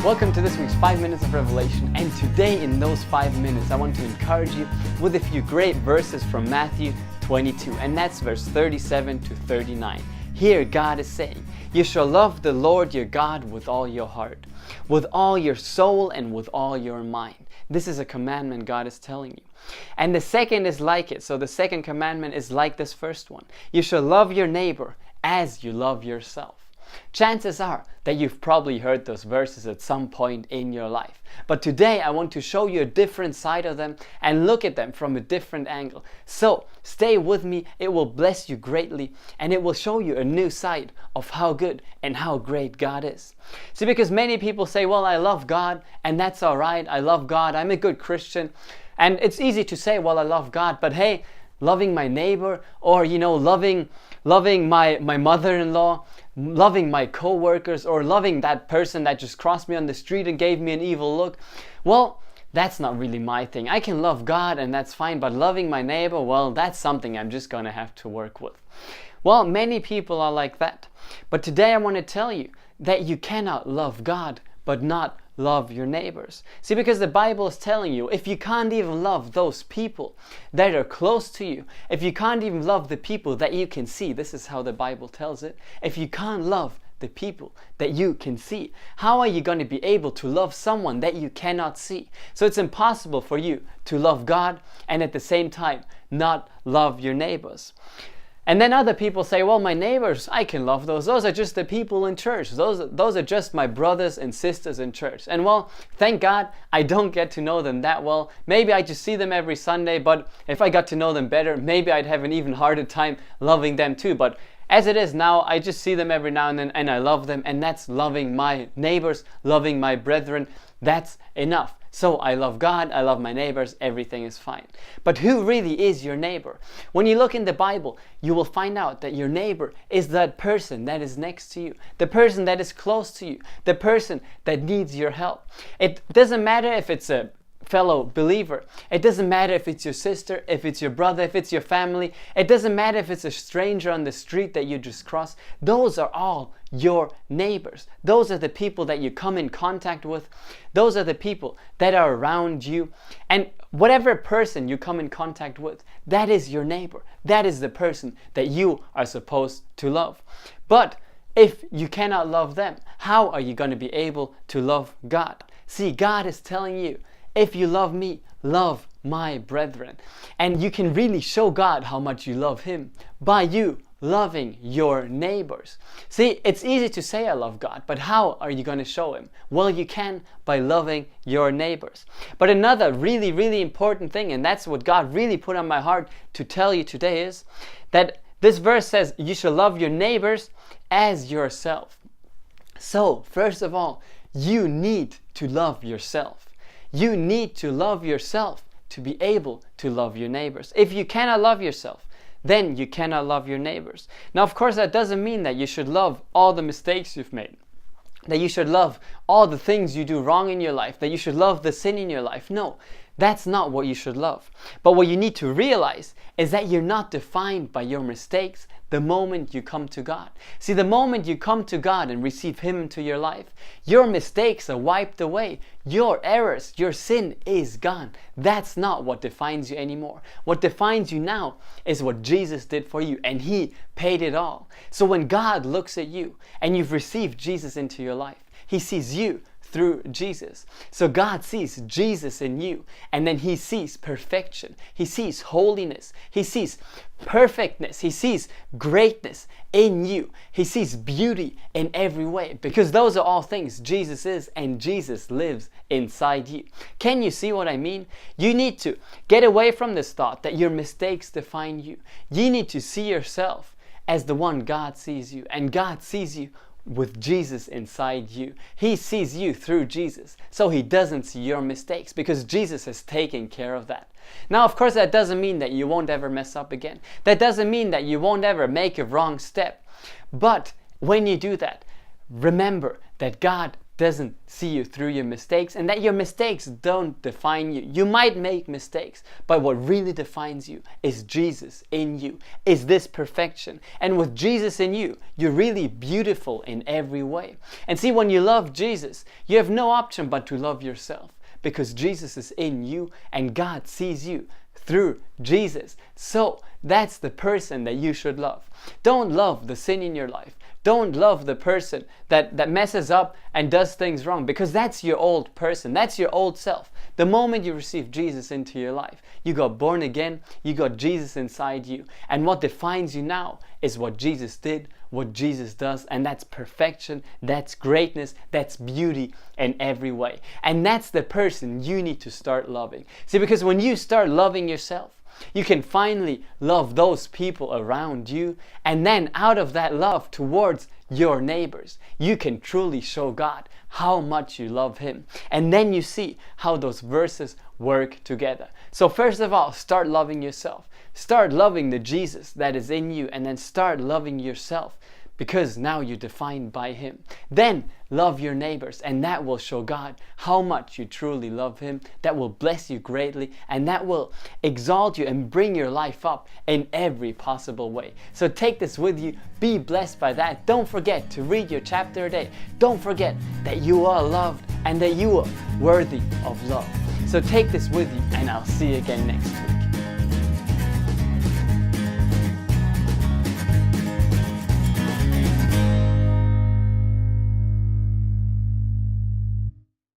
Welcome to this week's 5 Minutes of Revelation, and today in those 5 minutes I want to encourage you with a few great verses from Matthew 22, and that's verse 37 to 39. Here God is saying, "You shall love the Lord your God with all your heart, with all your soul, and with all your mind." This is a commandment God is telling you. And the second is like it. So the second commandment is like this first one. You shall love your neighbor as you love yourself. Chances are that you've probably heard those verses at some point in your life. But today I want to show you a different side of them and look at them from a different angle. So stay with me, it will bless you greatly, and it will show you a new side of how good and how great God is. See, because many people say, well, I love God and that's all right. I love God, I'm a good Christian. And it's easy to say, well, I love God, but hey, loving my neighbor, or loving my mother-in-law, loving my co-workers, or loving that person that just crossed me on the street and gave me an evil look, well, that's not really my thing. I can love God and that's fine, but loving my neighbor, well, that's something I'm just gonna have to work with. Well, many people are like that. But today I want to tell you that you cannot love God but not love your neighbors. See, because the Bible is telling you, if you can't even love those people that are close to you, if you can't even love the people that you can see, this is how the Bible tells it, if you can't love the people that you can see, how are you going to be able to love someone that you cannot see? So it's impossible for you to love God and at the same time not love your neighbors. And then other people say, well, my neighbors, I can love those. Those are just the people in church. Those are just my brothers and sisters in church. And well, thank God I don't get to know them that well. Maybe I just see them every Sunday, but if I got to know them better, maybe I'd have an even harder time loving them too. But as it is now, I just see them every now and then and I love them, and that's loving my neighbors, loving my brethren. That's enough. So I love God, I love my neighbors, everything is fine. But who really is your neighbor? When you look in the Bible, you will find out that your neighbor is that person that is next to you, the person that is close to you, the person that needs your help. It doesn't matter if it's a fellow believer. It doesn't matter if it's your sister, if it's your brother, if it's your family. It doesn't matter if it's a stranger on the street that you just crossed. Those are all your neighbors. Those are the people that you come in contact with. Those are the people that are around you. And whatever person you come in contact with, that is your neighbor. That is the person that you are supposed to love. But if you cannot love them, how are you going to be able to love God? See, God is telling you, if you love me, love my brethren. And you can really show God how much you love Him by you loving your neighbors. See, it's easy to say I love God, but how are you going to show Him? Well, you can by loving your neighbors. But another really, really important thing, and that's what God really put on my heart to tell you today, is that this verse says you shall love your neighbors as yourself. So, first of all, you need to love yourself. You need to love yourself to be able to love your neighbors. If you cannot love yourself, then you cannot love your neighbors. Now, of course, that doesn't mean that you should love all the mistakes you've made, that you should love all the things you do wrong in your life, that you should love the sin in your life. No, that's not what you should love. But what you need to realize is that you're not defined by your mistakes the moment you come to God. See, the moment you come to God and receive Him into your life, your mistakes are wiped away. Your errors, your sin is gone. That's not what defines you anymore. What defines you now is what Jesus did for you, and He paid it all. So when God looks at you and you've received Jesus into your life, He sees you through Jesus. So God sees Jesus in you, and then He sees perfection. He sees holiness. He sees perfectness. He sees greatness in you. He sees beauty in every way, because those are all things Jesus is, and Jesus lives inside you. Can you see what I mean? You need to get away from this thought that your mistakes define you. You need to see yourself as the one God sees you, and God sees you with Jesus inside you. He sees you through Jesus, so He doesn't see your mistakes, because Jesus has taken care of that. Now, of course, that doesn't mean that you won't ever mess up again. That doesn't mean that you won't ever make a wrong step. But when you do that, remember that God doesn't see you through your mistakes, and that your mistakes don't define you. You might make mistakes, but what really defines you is Jesus in you, is this perfection. And with Jesus in you, you're really beautiful in every way. And see, when you love Jesus, you have no option but to love yourself, because Jesus is in you and God sees you through Jesus. So that's the person that you should love. Don't love the sin in your life. Don't love the person that messes up and does things wrong, because that's your old person. That's your old self. The moment you receive Jesus into your life, you got born again, you got Jesus inside you. And what defines you now is what Jesus did, what Jesus does, and that's perfection, that's greatness, that's beauty in every way. And that's the person you need to start loving. See, because when you start loving yourself, you can finally love those people around you, and then out of that love towards your neighbors, you can truly show God how much you love Him. And then you see how those verses work together. So first of all, start loving yourself. Start loving the Jesus that is in you, and then start loving yourself, because now you're defined by Him. Then love your neighbors, and that will show God how much you truly love Him. That will bless you greatly, and that will exalt you and bring your life up in every possible way. So take this with you. Be blessed by that. Don't forget to read your chapter a day. Don't forget that you are loved and that you are worthy of love. So take this with you, and I'll see you again next week.